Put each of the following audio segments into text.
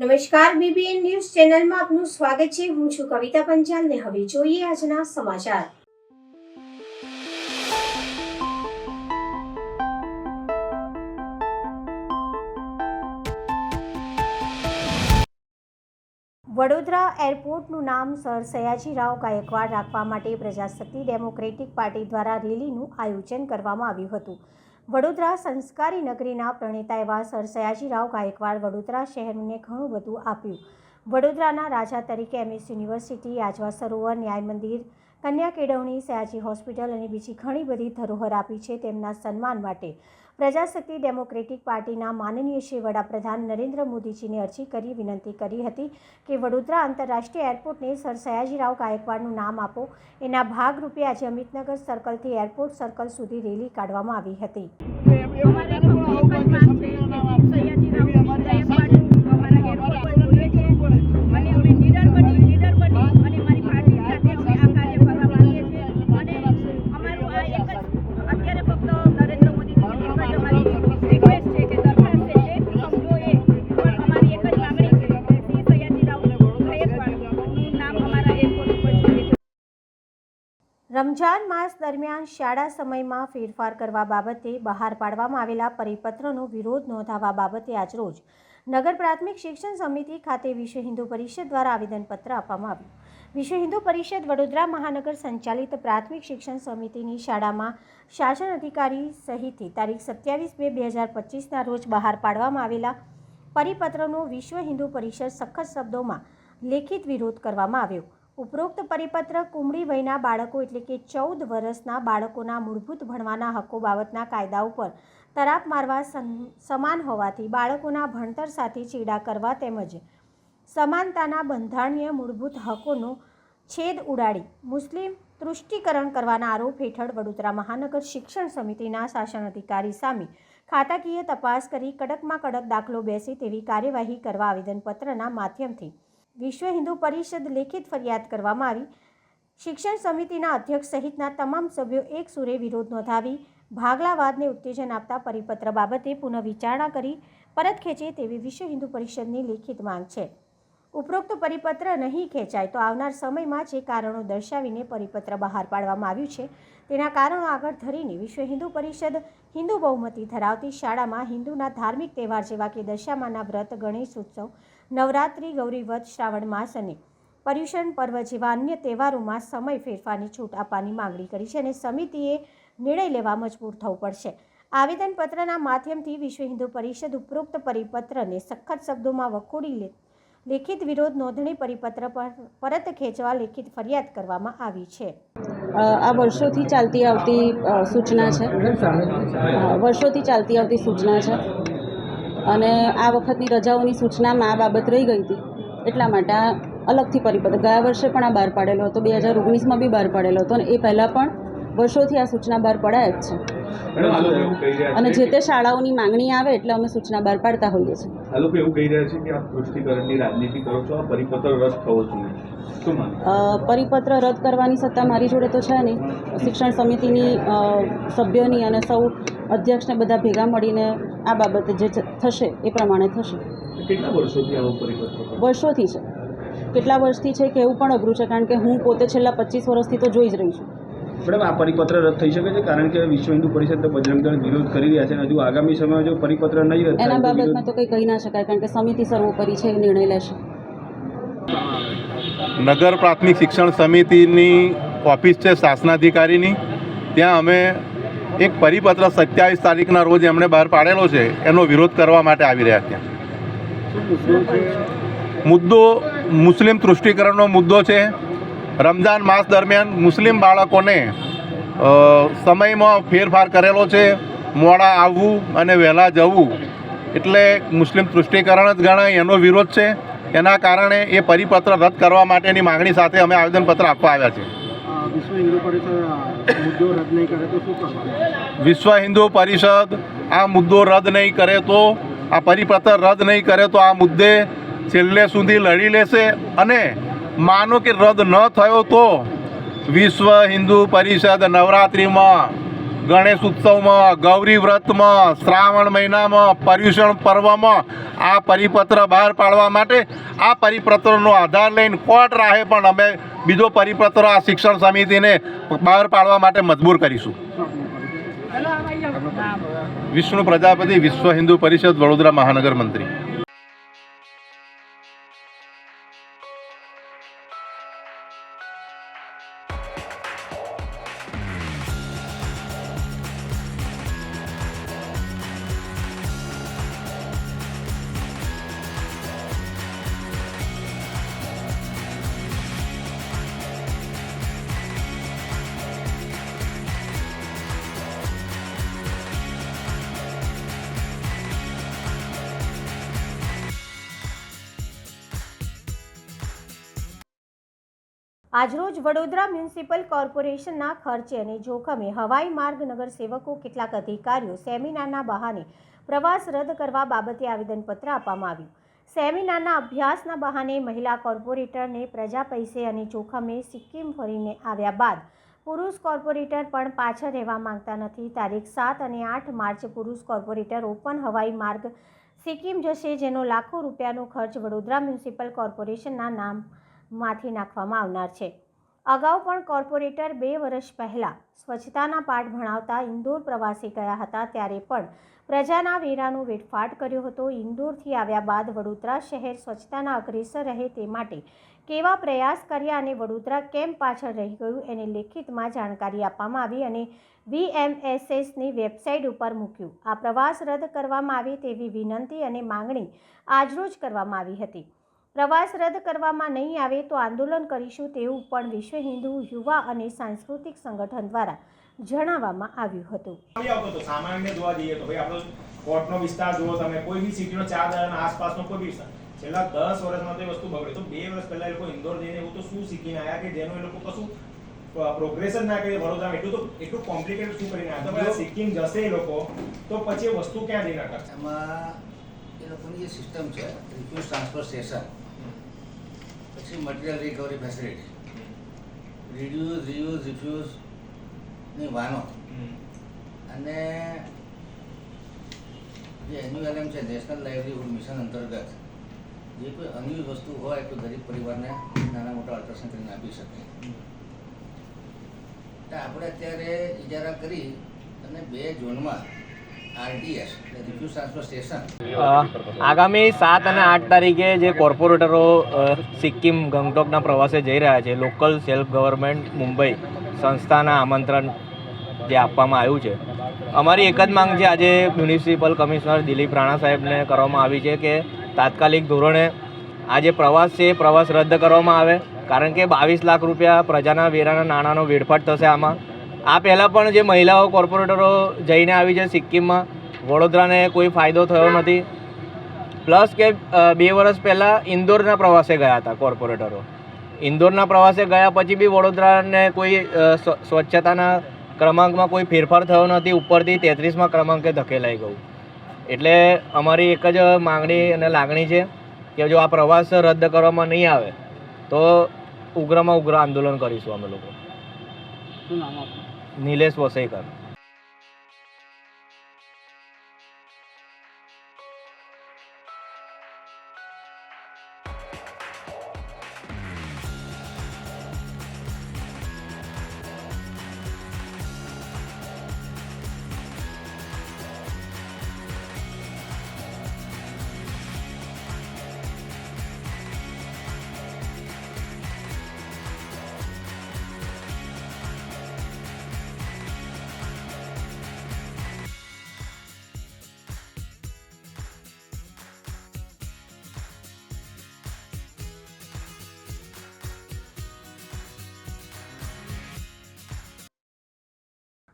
નમસ્કાર, BBN news ચેનલમાં આપનું સ્વાગત છે। હું છું કવિતા પંચાલ ને હવે જોઈએ આજના સમાચાર। વડોદરા એરપોર્ટનું નામ સર સયાજીરાવ ગાયકવાડ રાખવા માટે પ્રજાશક્તિ ડેમોક્રેટિક પાર્ટી દ્વારા રેલીનું આયોજન કરવામાં આવ્યું હતું। વડોદરા સંસ્કારી નગરીના પ્રણેતા એવા સર સયાજીરાવ ગાયકવાડ વડોદરા શહેરને ઘણું બધું આપ્યું। વડોદરાના રાજા તરીકે એમએસ યુનિવર્સિટી, આજવા સરોવર, ન્યાય મંદિર, કન્યા કેળવણી, સયાજી હોસ્પિટલ અને બીજી ઘણી બધી ધરોહર આપી છે। તેમના સન્માન માટે પ્રજાશક્તિ ડેમોક્રેટિક પાર્ટીના માનનીય શ્રી વડાપ્રધાન નરેન્દ્ર મોદીજીને અરજી કરી વિનંતી કરી હતી કે વડોદરા આંતરરાષ્ટ્રીય એરપોર્ટને સર સયાજીરાવ ગાયકવાડનું નામ આપો। એના ભાગરૂપે આજે અમિતનગર સર્કલથી એરપોર્ટ સર્કલ સુધી રેલી કાઢવામાં આવી હતી। રમજાન માસ દરમિયાન શાળા સમયમાં ફેરફાર કરવા બાબતે બહાર પાડવામાં આવેલા પરિપત્રનો વિરોધ નોંધાવવા બાબતે આજરોજ નગર પ્રાથમિક શિક્ષણ સમિતિ ખાતે વિશ્વ હિન્દુ પરિષદ દ્વારા આવેદનપત્ર આપવામાં આવ્યું। વિશ્વ હિન્દુ પરિષદ વડોદરા મહાનગર સંચાલિત પ્રાથમિક શિક્ષણ સમિતિની શાળામાં શાસન અધિકારી સહિતથી તારીખ 27/2/2025ના રોજ બહાર પાડવામાં આવેલા પરિપત્રનો વિશ્વ હિન્દુ પરિષદ સખત શબ્દોમાં લેખિત વિરોધ કરવામાં આવ્યો। ઉપરોક્ત પરિપત્ર કુમળી વયના બાળકો એટલે કે 14 વર્ષના બાળકોના મૂળભૂત ભણવાના હકો બાબતના કાયદા ઉપર તરાપ મારવા સમાન હોવાથી બાળકોના ભણતર સાથે ચેડા કરવા તેમજ સમાનતાના બંધારણીય મૂળભૂત હકોનો છેદ ઉડાડી મુસ્લિમ તૃષ્ટિકરણ કરવાના આરોપ હેઠળ વડોદરા મહાનગર શિક્ષણ સમિતિના શાસન અધિકારી સામે ખાતાકીય તપાસ કરી કડકમાં કડક દાખલો બેસે તેવી કાર્યવાહી કરવા આવેદનપત્રના માધ્યમથી વિશ્વ હિન્દુ પરિષદ લેખિત ફરિયાદ કરવામાં આવી। શિક્ષણ સમિતિના અધ્યક્ષ સહિતના તમામ સભ્યો એક સુરે વિરોધ નોંધાવી ભાગલાવાદને ઉત્તેજન આપતા પરિપત્ર બાબતે પુનઃ વિચારણા કરી પરત ખેંચે તેવી વિશ્વ હિન્દુ પરિષદની લેખિત માંગ છે। ઉપરોક્ત પરિપત્ર નહીં ખેંચાય તો આવનાર સમયમાં જે કારણો દર્શાવીને પરિપત્ર બહાર પાડવામાં આવ્યું છે તેના કારણો આગળ ધરીને વિશ્વ હિન્દુ પરિષદ હિન્દુ બહુમતી ધરાવતી શાળામાં હિન્દુના ધાર્મિક તહેવાર જેવા કે દશામાના વ્રત, ગણેશ ઉત્સવ, નવરાત્રિ, ગૌરીવ્રત, શ્રાવણ માસ અને પર્યુષણ પર્વ જેવા અન્ય તહેવારોમાં સમય ફેરફારની છૂટ આપવાની માંગણી કરી છે અને સમિતિએ નિર્ણય લેવા મજબૂર થવું પડશે। આવેદનપત્રના માધ્યમથી વિશ્વ હિન્દુ પરિષદ ઉપરોક્ત પરિપત્રને સખત શબ્દોમાં વખોડી લેખિત વિરોધ નોંધણી પરિપત્ર પર પરત ખેંચવા લેખિત ફરિયાદ કરવામાં આવી છે। આ વર્ષોથી ચાલતી આવતી સૂચના છે અને આ વખતની રજાઓની સૂચનામાં આ બાબત રહી ગઈ હતી એટલા માટે આ અલગથી પરિપત્ર ગયા વર્ષે પણ આ બહાર પાડેલો હતો, 2019માં બી બહાર પાડેલો હતો અને એ પહેલાં પણ વર્ષોથી આ સૂચના બહાર પડાય જ છે અને જે તે શાળાઓની માંગણી આવે એટલે અમે સૂચના બહાર પાડતા હોઈએ છીએ। આ લોકો એવું કહી રહ્યા છે કે આપ તૃષ્ટિકરણની રાજનીતિ કરો છો, આ પરિપત્ર રદ થવો જોઈએ, શું માનો? પરિપત્ર રદ કરવાની સત્તા મારી જોડે તો છે નહીં। શિક્ષણ સમિતિની સભ્યોની અને સૌ અધ્યક્ષને બધા ભેગા મળીને આ બાબતે જે થશે એ પ્રમાણે થશે। કેટલા વર્ષોથી આવો પરિપત્ર? વર્ષોથી છે, કેટલા વર્ષથી છે કે એવું પણ અઘરું છે કારણ કે હું પોતે છેલ્લા 25 વર્ષથી તો જોઈ જ રહી છું। મેડમ, આ પરિપત્ર રદ થઈ શકે છે કારણ કે વિશ્વ હિન્દુ પરિષદ બજરંગ દળ વિરોધ કરી રહ્યા છે અને હજુ આગામી સમયમાં જો પરિપત્ર નહીં રદ થાય એના બાબતમાં તો કંઈ કહી ના શકાય કારણ કે સમિતિ સર્વોપરી છે, એ નિર્ણય લેશે। નગર પ્રાથમિક શિક્ષણ સમિતિની ઓફિસ છે શાસનાધિકારીની, ત્યાં અમે એક પરિપત્ર 27 તારીખના રોજ એમણે બહાર પાડેલો છે, એનો વિરોધ કરવા માટે આવી રહ્યા ત્યાં। મુદ્દો મુસ્લિમ તૃષ્ટિકરણનો મુદ્દો છે। રમજાન માસ દરમિયાન મુસ્લિમ બાળકોને સમયમાં ફેરફાર કરેલો છે, મોડા આવવું અને વહેલા જવું એટલે મુસ્લિમ તૃષ્ટિકરણ જ ગણાય, એનો વિરોધ છે। એના કારણે એ પરિપત્ર રદ કરવા માટેની માંગણી સાથે અમે આવેદનપત્ર આપવા આવ્યા છે। વિશ્વ હિન્દુ પરિષદ આ મુદ્દો રદ નહીં કરે તો, આ પરિપત્ર રદ નહીં કરે તો આ મુદ્દે છેલ્લે સુધી લડી લેશે અને માનો કે રદ ન થયો તો વિશ્વ હિન્દુ પરિષદ નવરાત્રિમાં ગણેશ ઉત્સવમાં, ગૌરી વ્રતમાં, શ્રાવણ મહિનામાં, પર્યુષણ પર્વમાં આ પરિપત્ર બહાર પાડવા માટે આ પરિપત્રનો આધાર લઈને કોર્ટ રાહે પણ અમે બીજો પરિપત્ર આ શિક્ષણ સમિતિને બહાર પાડવા માટે મજબૂર કરીશું. વિષ્ણુ પ્રજાપતિ, વિશ્વ હિન્દુ પરિષદ, વડોદરા મહાનગર મંત્રી. આજરોજ વડોદરા મ્યુનિસિપલ કોર્પોરેશનના ખર્ચે અને જોખમે હવાઈ માર્ગ નગરસેવકો કેટલાક અધિકારીઓ સેમિનારના બહાને પ્રવાસ રદ કરવા બાબતે આવેદનપત્ર આપવામાં આવ્યું. સેમિનારના અભ્યાસના બહાને મહિલા કોર્પોરેટરને પ્રજા પૈસે અને જોખમે સિક્કિમ ફરીને આવ્યા બાદ પુરુષ કોર્પોરેટર પણ પાછળ રહેવા માંગતા નથી. તારીખ 7 અને 8 માર્ચે પુરુષ કોર્પોરેટર ઓપન હવાઈ માર્ગ સિક્કિમ જશે, જેનો લાખો રૂપિયાનો ખર્ચ વડોદરા મ્યુનિસિપલ કોર્પોરેશનના નામમાંથી નાખવામાં આવનાર છે. અગાઉ પણ કોર્પોરેટર 2 વર્ષ પહેલાં સ્વચ્છતાના પાઠ ભણાવતા ઇન્દોર પ્રવાસે ગયા હતા, ત્યારે પણ પ્રજાના વેરાનો વેઠફાટ કર્યો હતો. ઇન્દોરથી આવ્યા બાદ વડોદરા શહેર સ્વચ્છતાના અગ્રેસર રહે તે માટે કેવા પ્રયાસ કર્યા અને વડોદરા કેમ પાછળ રહી ગયું એને લેખિતમાં જાણકારી આપવામાં આવી અને VMSSની વેબસાઇટ ઉપર મૂક્યું. આ પ્રવાસ રદ કરવામાં આવે તેવી વિનંતી અને માંગણી આજરોજ કરવામાં આવી હતી. પ્રવાસ રદ કરવામાં નહીં આવે તો આંદોલન કરીશું તેવું પણ વિશ્વ હિન્દુ યુવા અને સાંસ્કૃતિક સંગઠન દ્વારા જણાવવામાં આવ્યું હતું. સામાન્ય જોવા જઈએ તો ભાઈ આપણો કોર્ટનો વિસ્તાર જુઓ તમે, કોઈ બી સિટીનો 4 દાડાના આસપાસનો કોઈ બી વિસ્તાર છેલ્લા 10 વર્ષમાં તો એ વસ્તુ બગડે. તો 2 વર્ષ પહેલા એ લોકો ઇન્દોર જઈને એવું તો શું શીખીને આવ્યા કે જેનું એ લોકો કશું પ્રોગ્રેશન ના કરે. વડોદરામાં એટલું કોમ્પ્લિકેટેડ શું કરીને આવ્યા? તો સિક્કિમ જશે એ લોકો તો પછી એ વસ્તુ ક્યાં જઈને કરશે? એમાં એ લોકોની જે સિસ્ટમ છે, રિફ્યુઝ ટ્રાન્સફર સ્ટેશન, પછી મટીરિયલ રિકવરી ફેસિલિટી, રીયુઝ રિફ્યુઝની વાનો અને જે NULM છે, નેશનલ લાઇવલીહુડ મિશન અંતર્ગત જે કોઈ અન્યુઝ વસ્તુ હોય તો ગરીબ પરિવારને નાના મોટા અલ્ટ્રાસાઉન્ડ કરીને આપી શકે. તો આપણે અત્યારે ઇજારા કરી અને 2 ઝોનમાં RTS એટલે રિફ્યુઝ ટ્રાન્સફર સ્ટેશન આગામી 7 અને 8 તારીખે જે કોર્પોરેટરો સિક્કિમ ગંગટોકના પ્રવાસે જઈ રહ્યા છે, લોકલ સેલ્ફ ગવર્મેન્ટ મુંબઈ સંસ્થાના આમંત્રણ જે આપવામાં આવ્યું છે, અમારી એક જ માંગ છે આજે મ્યુનિસિપલ કમિશનર દિલીપ રાણા સાહેબને કરવામાં આવી છે કે તાત્કાલિક ધોરણે આ જે પ્રવાસ છે એ પ્રવાસ રદ કરવામાં આવે. કારણ કે 22 લાખ રૂપિયા પ્રજાના વેરાના નાણાંનો વેડફાટ થશે આમાં. આ પહેલાં પણ જે મહિલાઓ કોર્પોરેટરો જઈને આવી છે સિક્કિમમાં, વડોદરાને કોઈ ફાયદો થયો નથી. પ્લસ કે 2 વર્ષ પહેલાં ઇન્દોરના પ્રવાસે ગયા હતા કોર્પોરેટરો. ઇન્દોરના પ્રવાસે ગયા પછી બી વડોદરાને કોઈ સ્વચ્છતાના ક્રમાંકમાં કોઈ ફેરફાર થયો નથી, ઉપરથી 33મા ક્રમાંકે ધકેલાઈ ગયું. એટલે અમારી એક જ માંગણી અને લાગણી છે કે જો આ પ્રવાસ રદ કરવામાં નહીં આવે તો ઉગ્રમાં ઉગ્ર આંદોલન કરીશું અમે લોકો. શું નામ આપનું? નિલેશ વસઈકર.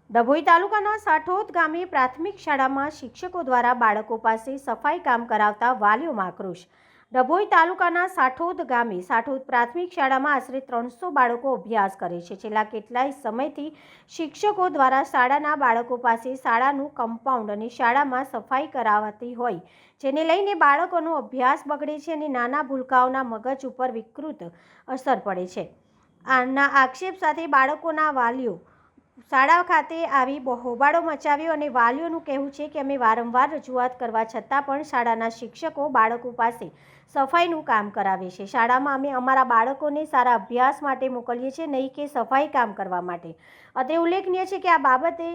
ડભોઈ તાલુકાના સાઠોદ ગામે પ્રાથમિક શાળામાં શિક્ષકો દ્વારા બાળકો પાસે સફાઈ કામ કરાવતા વાલીઓમાં આક્રોશ. ડભોઈ તાલુકાના સાઠોદ ગામે સાઠોદ પ્રાથમિક શાળામાં આશરે 300 બાળકો અભ્યાસ કરે છે. છેલ્લા કેટલાય સમયથી શિક્ષકો દ્વારા શાળાના બાળકો પાસે શાળાનું કમ્પાઉન્ડ અને શાળામાં સફાઈ કરાવતી હોય, જેને લઈને બાળકોનો અભ્યાસ બગડે છે અને નાના ભૂલકાઓના મગજ ઉપર વિકૃત અસર પડે છે. આના આક્ષેપ સાથે બાળકોના વાલીઓ શાળા ખાતે આવી હોબાળો મચાવ્યો અને વાલીઓનું કહેવું છે કે અમે વારંવાર રજૂઆત કરવા છતાં પણ શાળાના શિક્ષકો બાળકો પાસે સફાઈનું કામ કરાવે છે. શાળામાં અમે અમારા બાળકોને સારા અભ્યાસ માટે મોકલીએ છીએ, નહીં કે સફાઈ કામ કરવા માટે. અત્રે ઉલ્લેખનીય છે કે આ બાબતે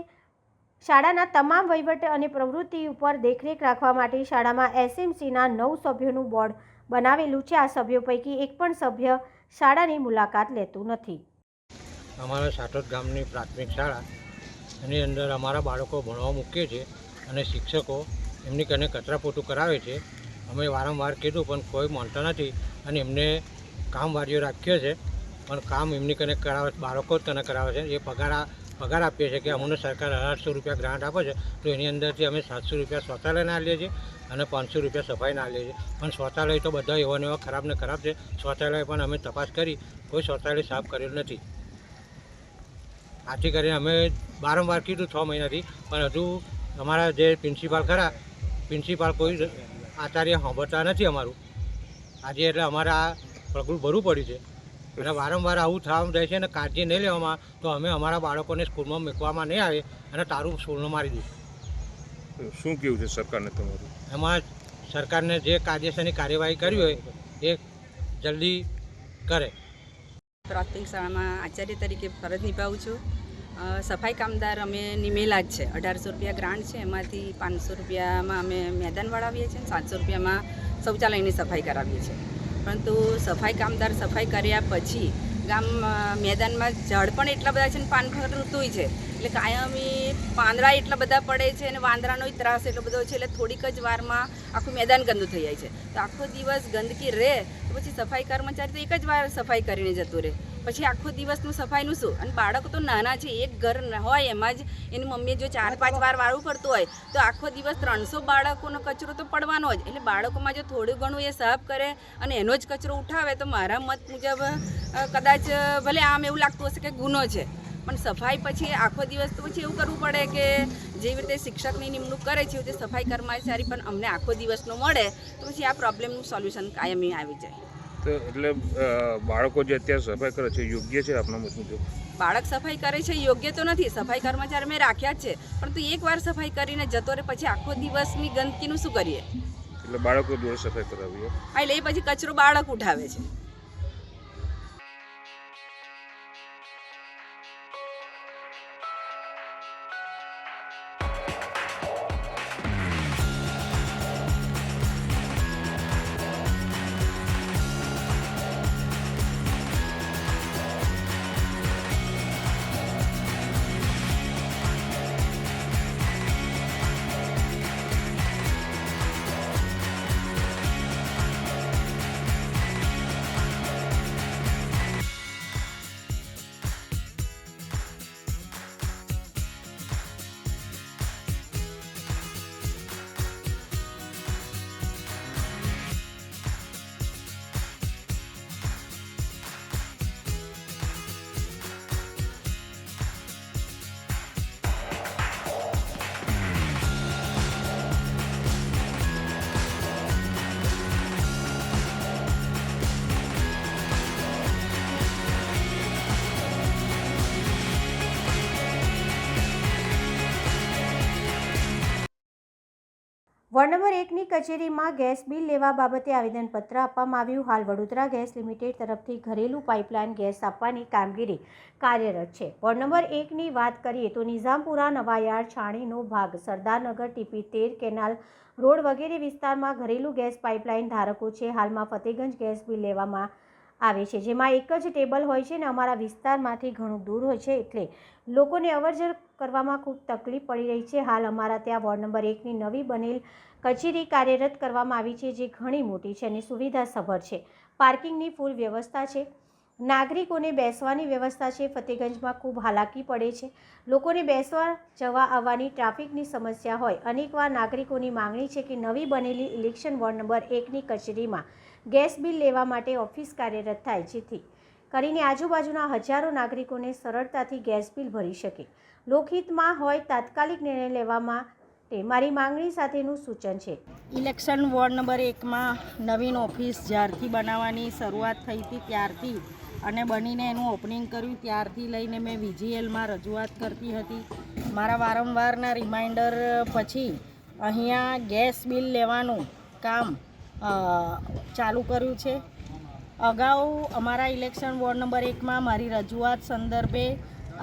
શાળાના તમામ વહીવટ અને પ્રવૃત્તિ ઉપર દેખરેખ રાખવા માટે શાળામાં એસએમસીના 9 સભ્યોનું બોર્ડ બનાવેલું છે. આ સભ્યો પૈકી એક પણ સભ્ય શાળાની મુલાકાત લેતું નથી. અમારા સાટોદ ગામની પ્રાથમિક શાળા એની અંદર અમારા બાળકો ભણવા મૂકીએ છીએ અને શિક્ષકો એમની કને કચરાપોતું કરાવે છે. અમે વારંવાર કીધું પણ કોઈ માનતા નથી અને એમને કામવાળીઓ રાખીએ છે પણ કામ એમની કને કરાવે, બાળકો જ કને કરાવે છે. એ પગાર આપીએ છીએ કે અમને સરકાર 1800 રૂપિયા ગ્રાન્ટ આપે છે, તો એની અંદરથી અમે 700 રૂપિયા શૌચાલયના આપીએ છીએ અને 500 રૂપિયા સફાઈના આપીએ છીએ. પણ શૌચાલય તો બધા એવા ને એવા ખરાબ ને ખરાબ છે. શૌચાલય પણ અમે તપાસ કરી, કોઈ શૌચાલય સાફ કરેલું નથી. આથી કરીને અમે વારંવાર કીધું 6 મહિનાથી, પણ હજુ અમારા જે પ્રિન્સિપાલ ખરા, પ્રિન્સિપાલ કોઈ આચાર્ય સાંભળતા નથી અમારું. આજે એટલે અમારે આ પગલું ભરવું પડ્યું છે અને વારંવાર આવું થવા જાય છે અને કાળજી નહીં લેવામાં તો અમે અમારા બાળકોને સ્કૂલમાં મૂકવામાં નહીં આવે અને તારું સ્કૂલમાં મારી દઈશું. શું કેવું છે સરકારને તમારું? એમાં સરકારને જે કાયદેસરની કાર્યવાહી કરવી હોય એ જલ્દી કરે. પ્રાથમિક શાળામાં આચાર્ય તરીકે ફરજ નિભાવું છું. સફાઈ કામદાર અમે નિમેલા જ છે. 1800 રૂપિયા ગ્રાન્ટ છે, એમાંથી 500 રૂપિયામાં અમે મેદાન વળાવીએ છીએ, 700 રૂપિયામાં શૌચાલયની સફાઈ કરાવીએ છીએ. પરંતુ સફાઈ કામદાર સફાઈ કર્યા પછી ગામ મેદાનમાં ઝાડ પણ એટલા બધા છે ને પાનખર ઋતુય છે, એટલે કાયમી પાંદડા એટલા બધા પડે છે અને વાંદરાનોય ત્રાસ એટલો બધો છે, એટલે થોડીક જ વારમાં આખું મેદાન ગંદુ થઈ જાય છે. તો આખો દિવસ ગંદકી રહે તો પછી સફાઈ કર્મચારી તો એક જ વાર સફાઈ કરીને જતું રહે, પછી આખો દિવસનું સફાઈનું શું? અને બાળકો તો નાના છે, એક ઘર હોય એમાં જ એની મમ્મીએ જો 4-5 વાર વાળવું પડતું હોય તો આખો દિવસ 300 બાળકોનો કચરો તો પડવાનો જ. એટલે બાળકોમાં જો થોડું ઘણું એ સાફ કરે અને એનો જ કચરો ઉઠાવે તો મારા મત મુજબ કદાચ ભલે આમ એવું લાગતું હશે કે ગુનો છે, પણ સફાઈ પછી આખો દિવસ તો પછી એવું કરવું પડે કે જેવી રીતે શિક્ષકની નિમણૂક કરે છે એવી રીતે સફાઈ કર્મચારી પણ અમને આખો દિવસનો મળે તો પછી આ પ્રોબ્લેમનું સોલ્યુશન કાયમી આવી જાય. તો એટલે બાળકો જે અત્યારે સફાઈ કરે છે યોગ્ય છે આપણા મત મુજબ? બાળક સફાઈ કરે છે યોગ્ય તો નથી, સફાઈ કર્મચારી મેં રાખ્યા જ છે, પરંતુ એકવાર સફાઈ કરીને જતો રહે પછી આખો દિવસની ગંદકીનું શું કરીએ? એટલે બાળકો જોડે સફાઈ કરાવીએ એટલે એ પછી કચરો બાળક ઉઠાવે છે. વોર્ડ નંબર 1ની કચેરીમાં ગેસ બિલ લેવા બાબતે આવેદનપત્ર આપવામાં આવ્યું. હાલ વડોદરા ગેસ લિમિટેડ તરફથી ઘરેલું પાઇપલાઇન ગેસ આપવાની કામગીરી કાર્યરત છે. વોર્ડ નંબર 1ની વાત કરીએ તો નિઝામપુરા, નવાયાર્ડ, છાણીનો ભાગ, સરદારનગર, TP13 કેનાલ રોડ વગેરે વિસ્તારમાં ઘરેલું ગેસ પાઇપલાઇન ધારકો છે. હાલમાં ફતેગંજ ગેસ બિલ લેવામાં આવે છે, જેમાં એક જ ટેબલ હોય છે અને અમારા વિસ્તારમાંથી ઘણું દૂર હોય છે, એટલે લોકોને અવરજવર કરવામાં ખૂબ તકલીફ પડી રહી છે. હાલ અમારા ત્યાં વોર્ડ નંબર 1ની નવી બનેલ કચેરી કાર્યરત કરવામાં આવી છે, જે ઘણી મોટી છે અને સુવિધાસભર છે. પાર્કિંગની ફૂલ વ્યવસ્થા છે, નાગરિકોને બેસવાની વ્યવસ્થા છે. ફતેગંજમાં ખૂબ હાલાકી પડે છે, લોકોને બેસવા જવા આવવાની ટ્રાફિકની સમસ્યા હોય. અનેકવાર નાગરિકોની માંગણી છે કે નવી બનેલી ઇલેક્શન વોર્ડ નંબર 1ની કચેરીમાં ગેસ બિલ લેવા માટે ઓફિસ કાર્યરત થાય, જેથી કરીને આજુબાજુના હજારો નાગરિકોને સરળતાથી ગેસ બિલ ભરી શકે. લોકહિતમાં હોય તાત્કાલિક નિર્ણય લેવામાં તે મારી માંગણી સાથેનું સૂચન છે. ઇલેક્શન વોર્ડ નંબર 1માં નવીન ઓફિસ જ્યારથી બનાવવાની શરૂઆત થઈ હતી ત્યારથી અને બનીને એનું ઓપનિંગ કર્યું ત્યારથી લઈને મેં VGLમાં રજૂઆત કરતી હતી. મારા વારંવારના રિમાઇન્ડર પછી અહીંયા ગેસ બિલ લેવાનું કામ ચાલુ કર્યું છે. અગાઉ અમારા ઇલેક્શન વોર્ડ નંબર 1માં મારી રજૂઆત સંદર્ભે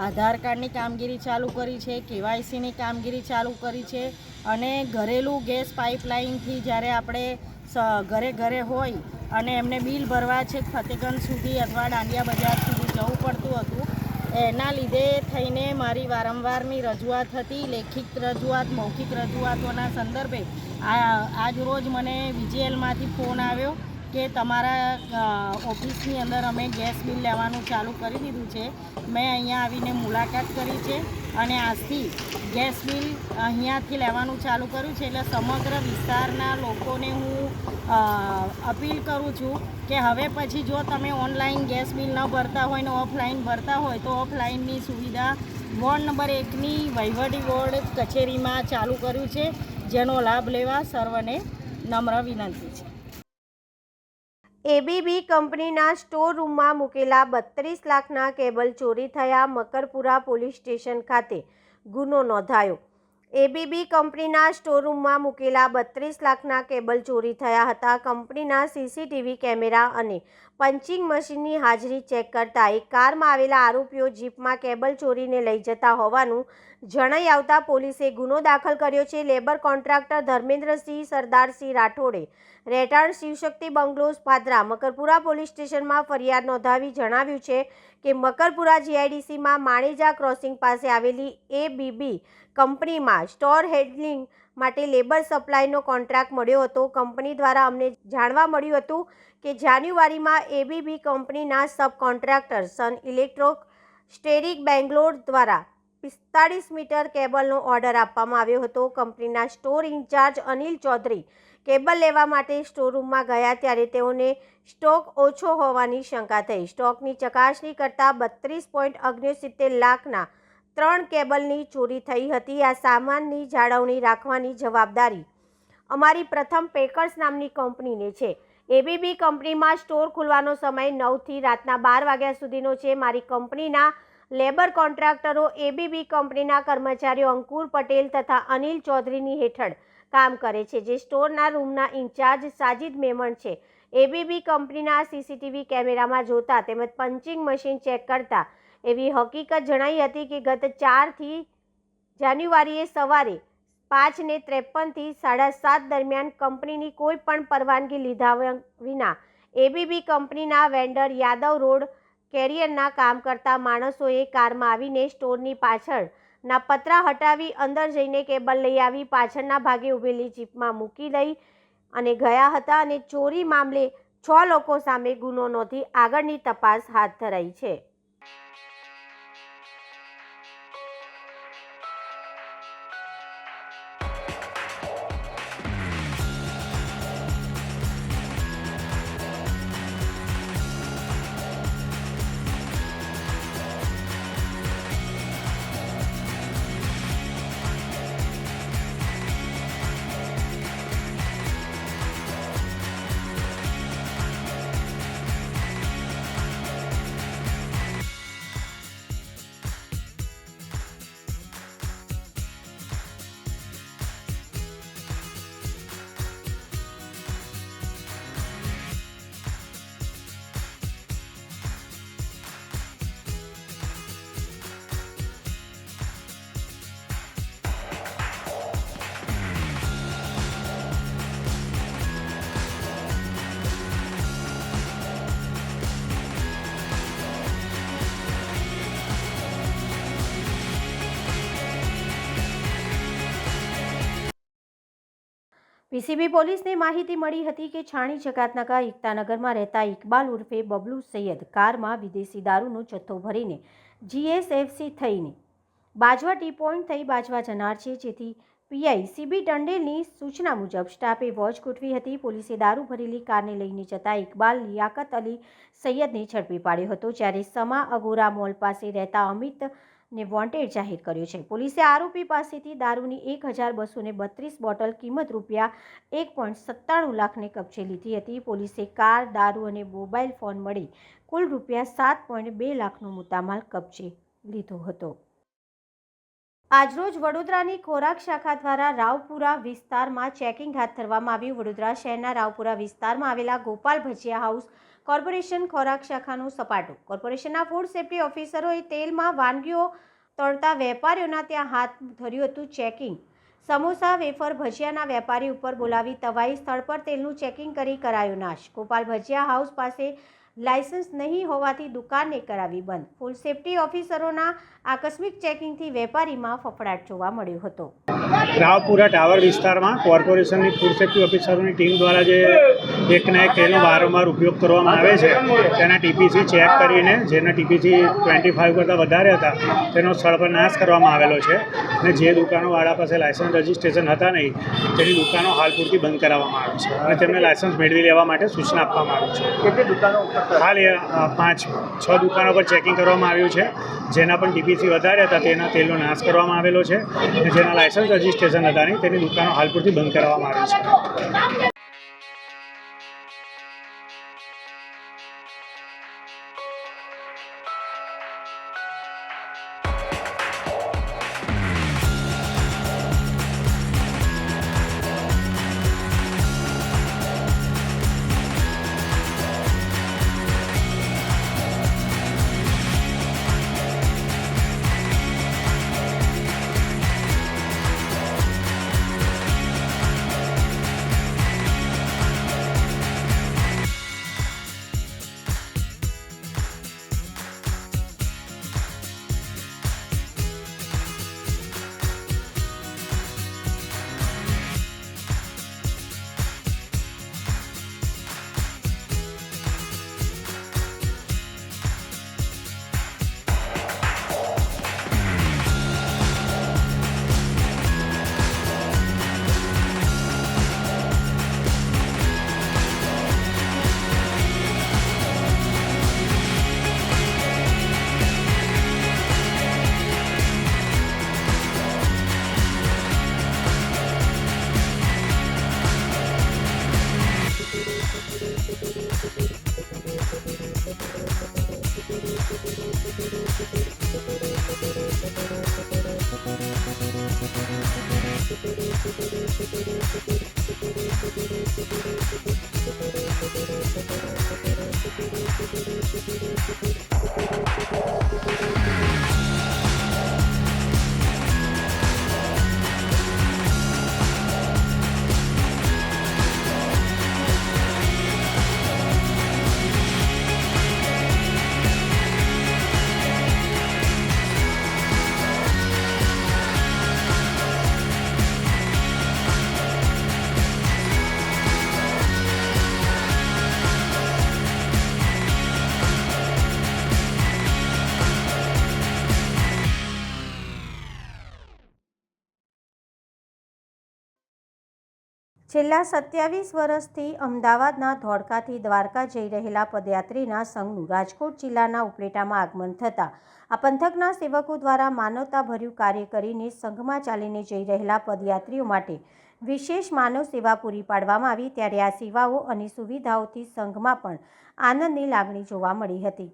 આધાર કાર્ડની કામગીરી ચાલુ કરી છે, KYCની કામગીરી ચાલુ કરી છે અને ઘરેલું ગેસ પાઇપલાઇનથી જ્યારે આપણે ઘરે ઘરે હોય અને એમને બિલ ભરવા છે ફતેગંજ સુધી અથવા દાંડિયા બજાર સુધી જવું પડતું હતું, એના લીધે થઈને મારી વારંવારની રજૂઆત હતી. લેખિત રજૂઆત, મૌખિક રજૂઆતોના સંદર્ભે આજ રોજ મને VGLમાંથી ફોન આવ્યો કે તમારા ઓફિસની અંદર અમે ગેસ બિલ લેવાનું ચાલુ કરી દીધું છે. મેં અહીંયા આવીને મુલાકાત કરી છે અને આજથી ગેસ બિલ અહીંયાથી લેવાનું ચાલુ કર્યું છે. એટલે સમગ્ર વિસ્તારના લોકોને હું અપીલ કરું છું કે હવે પછી જો તમે ઓનલાઈન ગેસ બિલ ન ભરતા હોય ને ઓફલાઈન ભરતા હોય તો ઓફલાઈનની સુવિધા વોર્ડ નંબર 1ની વહીવટી બોર્ડ કચેરીમાં ચાલુ કર્યું છે, જેનો લાભ લેવા સર્વને નમ્ર વિનંતી છે. ABB કંપનીના સ્ટોર રૂમમાં મૂકેલા 32 લાખના કેબલ ચોરી થયા. મકરપુરા પોલીસ સ્ટેશન ખાતે ગુનો નોંધાયો. ABB કંપનીના સ્ટોર રૂમમાં મૂકેલા 32 લાખના કેબલ ચોરી થયા હતા. કંપનીના CCTV કેમેરા અને પંચિંગ મશીનની હાજરી ચેક કરતા એક કારમાં આવેલા આરોપીઓ જીપમાં કેબલ ચોરીને લઈ જતા હોવાનું જણાઈ આવતા પોલીસે ગુનો દાખલ કર્યો છે. લેબર કોન્ટ્રાક્ટર ધર્મેન્દ્રસિંહ સરદારસિંહ રાઠોડે રહેઠાણ શિવશક્તિ બંગલોઝ પાદરા મકરપુરા પોલીસ સ્ટેશનમાં ફરિયાદ નોંધાવી જણાવ્યું છે કે મકરપુરા GIDCમાં માણેજા ક્રોસિંગ પાસે આવેલી ABB કંપનીમાં સ્ટોર હેન્ડલિંગ માટે લેબર સપ્લાયનો કોન્ટ્રાક્ટ મળ્યો હતો. કંપની દ્વારા અમને જાણવા મળ્યું હતું કે જાન્યુઆરીમાં ABB કંપનીના સબ કોન્ટ્રાક્ટર સન ઇલેક્ટ્રો સ્ટેરિક બેંગ્લોર દ્વારા 45 મીટર કેબલનો ઓર્ડર આપવામાં આવ્યો હતો. કંપનીના store incharge Anil Chaudhary cable લેવા માટે સ્ટોરરૂમમાં ગયા ત્યારે તેઓને સ્ટોક ઓછો હોવાની શંકા થઈ. સ્ટોકની ચકાસણી કરતાં 32.69 લાખના 3 કેબલની ચોરી થઈ હતી. આ સામાનની જાળવણી રાખવાની જવાબદારી અમારી પ્રથમ પેકર્સ નામની કંપનીને છે. ABB કંપનીમાં સ્ટોર ખુલવાનો સમય 9થી રાતના 12 વાગ્યા સુધીનો છે. મારી કંપનીના લેબર કોન્ટ્રાક્ટરો ABB કંપનીના કર્મચારીઓ અંકુર પટેલ તથા અનિલ ચૌધરીની હેઠળ કામ કરે છે, જે સ્ટોરના રૂમના ઇન્ચાર્જ સાજિદ મેમણ છે. ABB કંપનીના CCTV કેમેરામાં જોતા તેમજ પંચિંગ મશીન ચેક કરતા એવી હકીકત જણાઈ હતી કે ગત 4 જાન્યુઆરીએ સવારે 5:53 થી 7:30 દરમિયાન કંપનીની કોઈ પણ પરવાનગી લીધા વિના ABB કંપનીના વેન્ડર યાદવ રોડ કેરિયરના કામ કરતા માણસોએ કારમાં આવીને સ્ટોરની પાછળના પતરા હટાવી અંદર જઈને કેબલ લઈ આવી પાછળના ભાગે ઊભેલી જીપમાં મૂકી દઈ અને ગયા હતા અને ચોરી મામલે 6 લોકો સામે ગુનો નોંધી આગળની તપાસ હાથ ધરાઈ છે. PCB પોલીસને માહિતી મળી હતી કે છાણી જકાતનાકા એકતાનગરમાં રહેતા ઇકબાલ ઉર્ફે બબલુ સૈયદ કારમાં વિદેશી દારૂનો જથ્થો ભરીને GSFC થઈને બાજવા ટી પોઈન્ટ થઈ બાજવા જનાર છે, જેથી PI CB ટંડેલની સૂચના મુજબ સ્ટાફે વોચ ગોઠવી હતી. પોલીસે દારૂ ભરેલી કારને લઈને જતા ઇકબાલ લિયાકત અલી સૈયદને ઝડપી પાડ્યો હતો, જ્યારે સમા અગોરા મોલ પાસે રહેતા અમિતને વોન્ટેડ જાહેર કર્યો છે. પોલીસે આરોપી પાસેથી દારૂની 1232 બોટલ કિંમત રૂપિયા 1.97 લાખને કબજે લીધી હતી. પોલીસે કાર, દારૂ અને મોબાઈલ ફોન મળી કુલ ₹7.2 લાખનો મુદ્દામાલ કબજે લીધો હતો. આજરોજ વડોદરાની ખોરાક શાખા દ્વારા રાવપુરા વિસ્તારમાં ચેકિંગ હાથ ધરવામાં આવ્યું. વડોદરા શહેરના રાવપુરા વિસ્તારમાં આવેલા ગોપાલ ભજીયા હાઉસ કોર્પોરેશન ખોરાક શાખાનું સપાટું. કોર્પોરેશનના ફૂડ સેફ્ટી ઓફિસરોએ તેલમાં વાનગીઓ તળતા વેપારીઓના ત્યાં હાથ ધર્યું હતું ચેકિંગ. સમોસા, વેફર, ભજીયાના વેપારી ઉપર બોલાવી તવાઈ સ્થળ પર તેલનું ચેકિંગ કરી કરાયો નાશ. ગોપાલ ભજીયા હાઉસ પાસે લાયસન્સ નહીં હોવાથી દુકાનને કરાવી બંધ. ફૂડ સેફ્ટી ઓફિસરોના આકસ્મિક ચેકિંગથી વેપારીમાં ફફડાટ જોવા મળ્યો હતો. રાવપુરા ટાવર વિસ્તારમાં કોર્પોરેશનની ફૂડ સેફ્ટી ઓફિસરોની ટીમ દ્વારા જે એકના એક તેલનો વારંવાર ઉપયોગ કરવામાં આવે છે તેના ટીપીસી ચેક કરીને જેના ટીપીસી 25 કરતાં વધારે હતા તેનો સ્થળ પર નાશ કરવામાં આવેલો છે અને જે દુકાનોવાળા પાસે લાયસન્સ રજિસ્ટ્રેશન હતા નહીં તેની દુકાનો હાલ પૂરતી બંધ કરાવવામાં આવી છે અને તેમને લાયસન્સ મેળવી લેવા માટે સૂચના આપવામાં આવી છે. કેટલી દુકાનો હાલ 5-6 દુકાનો પર ચેકિંગ કરવામાં આવ્યું છે. જેના પણ ટીપીસી વધારે હતા તેના તેલનો નાશ કરવામાં આવેલો છે અને જેના લાયસન્સ રજિસ્ટ્રેશન હતા નહીં તેની દુકાનો હાલ પૂરતી બંધ કરવામાં આવી છે. છેલ્લા 27 વર્ષથી અમદાવાદના ધોળકાથી દ્વારકા જઈ રહેલા પદયાત્રીના સંઘનું રાજકોટ જિલ્લાના ઉપલેટામાં આગમન થતાં આ પંથકના સેવકો દ્વારા માનવતાભર્યું કાર્ય કરીને સંઘમાં ચાલીને જઈ રહેલા પદયાત્રીઓ માટે વિશેષ માનવ સેવા પૂરી પાડવામાં આવી. ત્યારે આ સેવાઓ અને સુવિધાઓથી સંઘમાં પણ આનંદની લાગણી જોવા મળી હતી.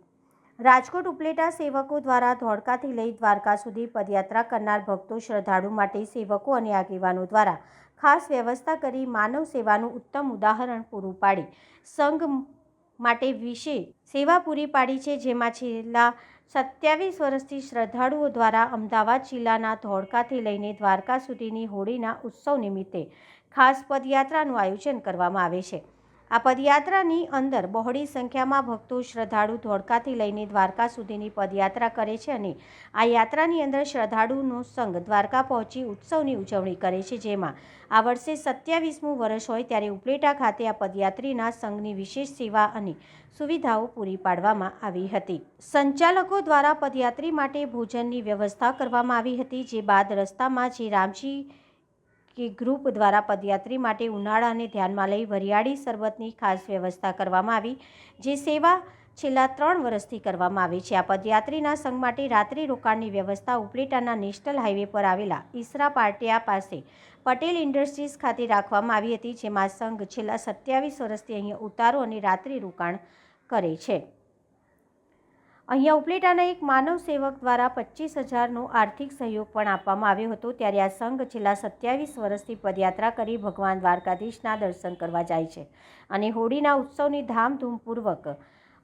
રાજકોટ ઉપલેટા સેવકો દ્વારા ધોળકાથી લઈ દ્વારકા સુધી પદયાત્રા કરનાર ભક્તો શ્રદ્ધાળુ માટે સેવકો અને આગેવાનો દ્વારા ખાસ વ્યવસ્થા કરી માનવ સેવાનું ઉત્તમ ઉદાહરણ પૂરું પાડી સંઘ માટે વિશેષ સેવા પૂરી પાડી છે. જેમાં છેલ્લા 27 વર્ષથી શ્રદ્ધાળુઓ દ્વારા અમદાવાદ જિલ્લાના ધોળકાથી લઈને દ્વારકા સુધીની હોળીના ઉત્સવ નિમિત્તે ખાસ પદયાત્રાનું આયોજન કરવામાં આવે છે. આ પદયાત્રાની અંદર બહોળી સંખ્યામાં ભક્તો શ્રદ્ધાળુ ધોળકાથી લઈને દ્વારકા સુધીની પદયાત્રા કરે છે અને આ યાત્રાની અંદર શ્રદ્ધાળુનો સંઘ દ્વારકા પહોંચી ઉત્સવની ઉજવણી કરે છે. જેમાં આ વર્ષે 27મું વર્ષ હોય ત્યારે ઉપલેટા ખાતે આ પદયાત્રીના સંઘની વિશેષ સેવા અને સુવિધાઓ પૂરી પાડવામાં આવી હતી. સંચાલકો દ્વારા પદયાત્રી માટે ભોજનની વ્યવસ્થા કરવામાં આવી હતી. જે બાદ રસ્તામાં જે રામજી કે ગ્રુપ દ્વારા પદયાત્રી માટે ઉનાળાને ધ્યાનમાં લઈ વરિયાળી શરબતની ખાસ વ્યવસ્થા કરવામાં આવી, જે સેવા છેલ્લા 3 વર્ષથી કરવામાં આવે છે. આ પદયાત્રીના સંઘ માટે રાત્રિ રોકાણની વ્યવસ્થા ઉપલેટાના નેશનલ હાઈવે પર આવેલા ઈસરા પાટિયા પાસે પટેલ ઇન્ડસ્ટ્રીઝ ખાતે રાખવામાં આવી હતી. જેમાં સંઘ છેલ્લા 27 વર્ષથી અહીંયા ઉતારો અને રાત્રિ રોકાણ કરે છે. અહીંયા ઉપલેટાના એક માનવ સેવક દ્વારા 25,000નો આર્થિક સહયોગ પણ આપવામાં આવ્યો હતો। ત્યારે આ સંઘ છેલ્લા 27 વર્ષથી પદયાત્રા કરી ભગવાન દ્વારકાધીશના દર્શન કરવા જાય છે અને હોળીના ઉત્સવની ધામધૂમપૂર્વક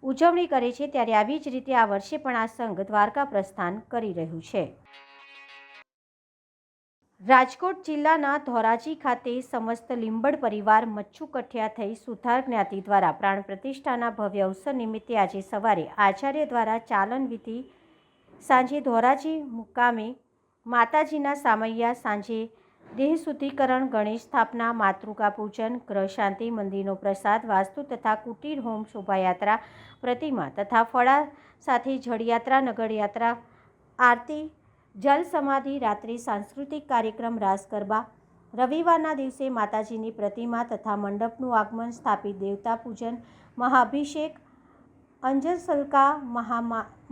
ઉજવણી કરે છે। ત્યારે આવી જ રીતે આ વર્ષે પણ આ સંઘ દ્વારકા પ્રસ્થાન કરી રહ્યું છે। રાજકોટ જિલ્લાના ધોરાજી ખાતે સમસ્ત લીંબડ પરિવાર મચ્છુ કઠિયા થઈ સુથાર જ્ઞાતિ દ્વારા પ્રાણ પ્રતિષ્ઠાના ભવ્ય અવસર નિમિત્તે આજે સવારે આચાર્ય દ્વારા ચાલન વિધિ, સાંજે ધોરાજી મુકામે માતાજીના સામૈયા, સાંજે દેહ શુદ્ધિકરણ, ગણેશ સ્થાપના, માતૃકા પૂજન, ગ્રહ શાંતિ, મંદિરનો પ્રસાદ, વાસ્તુ તથા કુટીર હોમ, શોભાયાત્રા, પ્રતિમા તથા ફળા સાથે જળયાત્રા, નગરયાત્રા, આરતી, જલ સમાધિ, રાત્રે સાંસ્કૃતિક કાર્યક્રમ, રાસ ગરબા, રવિવારના દિવસે માતાજીની પ્રતિમા તથા મંડપનું આગમન, સ્થાપિત દેવતા પૂજન, મહાઅભિષેક, અંજસલકા,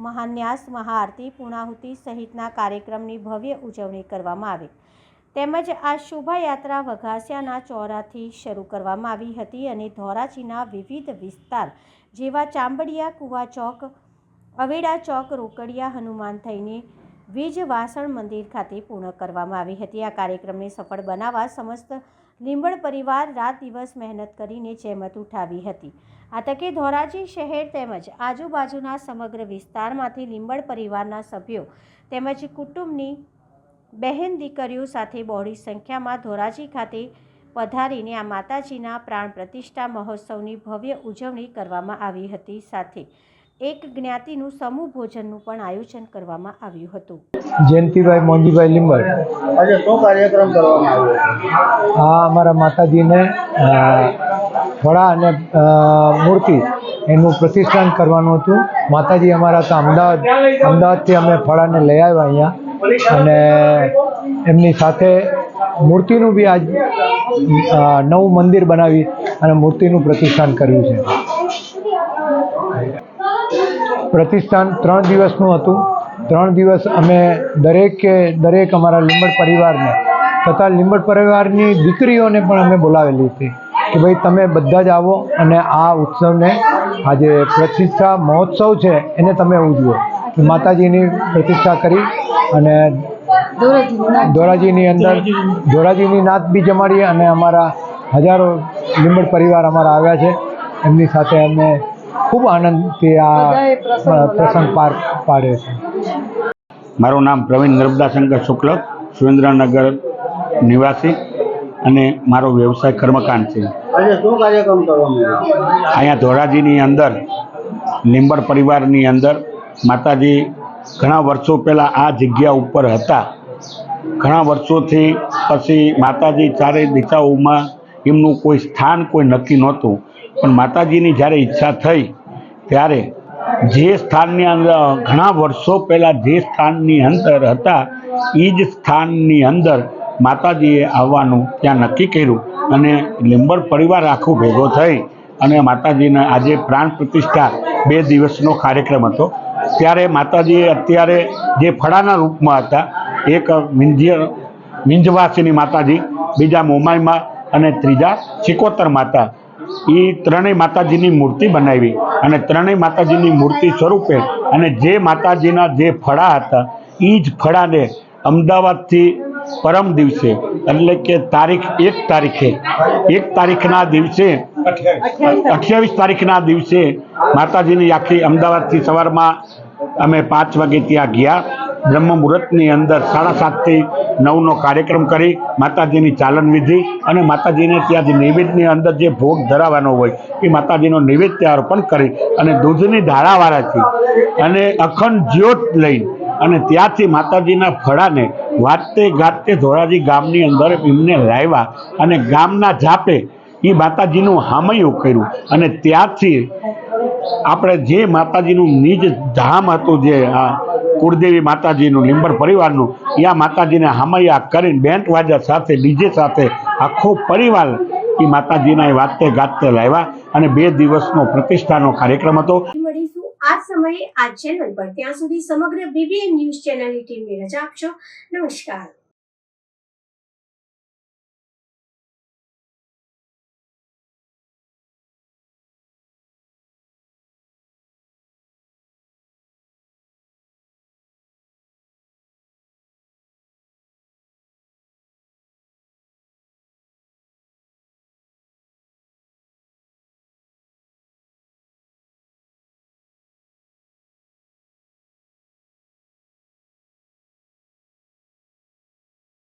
મહાન્યાસ, મહાઆરતી, પૂર્ણાહુતિ સહિતના કાર્યક્રમની ભવ્ય ઉજવણી કરવામાં આવી। તેમજ આ શોભાયાત્રા વઘાસિયાના ચોરાથી શરૂ કરવામાં આવી હતી અને ધોરાજીના વિવિધ વિસ્તાર જેવા ચાંબડિયા, કુવા ચોક, અવેડા ચોક, રોકડિયા, હનુમાન થઈને વીજ વાસણ મંદિર ખાતે પૂર્ણ કરવામાં આવી હતી। આ કાર્યક્રમને સફળ બનાવવા સમસ્ત લીંબડ પરિવાર રાત દિવસ મહેનત કરીને જહેમત ઉઠાવી હતી। આ તકે ધોરાજી શહેર તેમજ આજુબાજુના સમગ્ર વિસ્તારમાંથી લીંબડ પરિવારના સભ્યો તેમજ કુટુંબની બહેન દીકરીઓ સાથે બહોળી સંખ્યામાં ધોરાજી ખાતે પધારીને આ માતાજીના પ્રાણ પ્રતિષ્ઠા મહોત્સવની ભવ્ય ઉજવણી કરવામાં આવી હતી। સાથે એક જ્ઞાતિનું સમૂહ ભોજનનું પણ આયોજન કરવામાં આવ્યું હતું। જયંતિભાઈ મોંજીભાઈ લીંબડ। આજે શું કાર્યક્રમ કરવામાં આવ્યો? આ અમારા માતાજીને ફળા અને મૂર્તિ એનું પ્રતિષ્ઠાન કરવાનું હતું। માતાજી અમારા તો અમદાવાદથી અમે ફળાને લઈ આવ્યા અહીંયા અને એમની સાથે મૂર્તિનું બી આજ નવું મંદિર બનાવી અને મૂર્તિનું પ્રતિષ્ઠાન કર્યું છે। પ્રતિષ્ઠાન 3 દિવસનું હતું। 3 દિવસ અમે દરેક અમારા લીંબડ પરિવારને તથા લીંબડ પરિવારની દીકરીઓને પણ અમે બોલાવેલી હતી કે ભાઈ તમે બધા જ આવો અને આ ઉત્સવને, આજે પ્રતિષ્ઠા મહોત્સવ છે એને તમે ઉજવો। માતાજીની પ્રતિષ્ઠા કરી અને ધોરાજીની અંદર ધોરાજીની નાત બી જમાડી અને અમારા હજારો લીંબડ પરિવાર અમારા આવ્યા છે। એમની સાથે અમે ખૂબ આનંદથી આ પ્રસંગ પાર પાડે છે। મારું નામ પ્રવીણ નર્મદા શંકર શુક્લ, સુરેન્દ્રનગર નિવાસી અને મારો વ્યવસાય કર્મકાંડ છે। આજે શું કાર્યક્રમ કરવામાં આવ્યો? અહીંયા ધોરાજીની અંદર લીંબડ પરિવારની અંદર માતાજી ઘણા વર્ષો પહેલાં આ જગ્યા ઉપર હતા। ઘણા વર્ષોથી પછી માતાજી ચારે દિશાઓમાં એમનું કોઈ સ્થાન કોઈ નક્કી નહોતું, પણ માતાજીની જ્યારે ઈચ્છા થઈ ત્યારે જે સ્થાનની અંદર ઘણા વર્ષો પહેલાં જે સ્થાનની અંદર હતા એ જ સ્થાનની અંદર માતાજીએ આવવાનું ત્યાં નક્કી કર્યું અને લીંબડ પરિવાર આખો ભેગો થઈ અને માતાજીને આજે પ્રાણ પ્રતિષ્ઠા 2 દિવસનો કાર્યક્રમ હતો। ત્યારે માતાજીએ અત્યારે જે ફળાના રૂપમાં હતા, એક મિંજવાસીની માતાજી, બીજા મોમાઈમાં અને ત્રીજા ચિકોતર માતા, એ ત્રણેય માતાજીની મૂર્તિ બનાવી અને ત્રણેય માતાજીની મૂર્તિ સ્વરૂપે અને જે માતાજીના જે ફળા હતા એ જ ફળાને અમદાવાદથી પરમ દિવસે એટલે કે તારીખ 1 તારીખના દિવસે 28 તારીખના દિવસે માતાજીની આખી અમદાવાદથી સવારમાં અમે 5 વાગે ત્યાં ગયા। બ્રહ્મ મુહૂર્તની અંદર 7:30 થી 9નો કાર્યક્રમ કરી માતાજીની ચાલન વિધિ અને માતાજીને ત્યાં જે નૈવેદ્યની અંદર જે ભોગ ધરાવવાનો હોય એ માતાજીનો નૈવેદ્ય અર્પણ કરી અને દૂધની ધારાવાળાથી અને અખંડ જ્યોત લઈ અને ત્યાંથી માતાજીના ફળાને વાતે ગાતે ધોરાજી ગામની અંદર એમને લાવ્યા અને ગામના જાપે એ માતાજીનું હામૈયું કર્યું અને ત્યાંથી આપણે જે માતાજીનું નિજ ધામ હતું, જે કુળદેવી માતાજીનું લીંબડ પરિવારનું, ત્યાં માતાજીને હામૈયા કરીને બેન્ડ વાજા સાથે ડીજે સાથે આખો પરિવાર એ માતાજીના વાતે ગાતે લાવ્યા અને 2 દિવસનો પ્રતિષ્ઠાનો કાર્યક્રમ હતો। મળીશું આ સમયે આ ચેનલ પર, ત્યાં સુધી સમગ્ર BBN ન્યૂઝ ચેનલની ટીમને રજા આપશો। નમસ્કાર।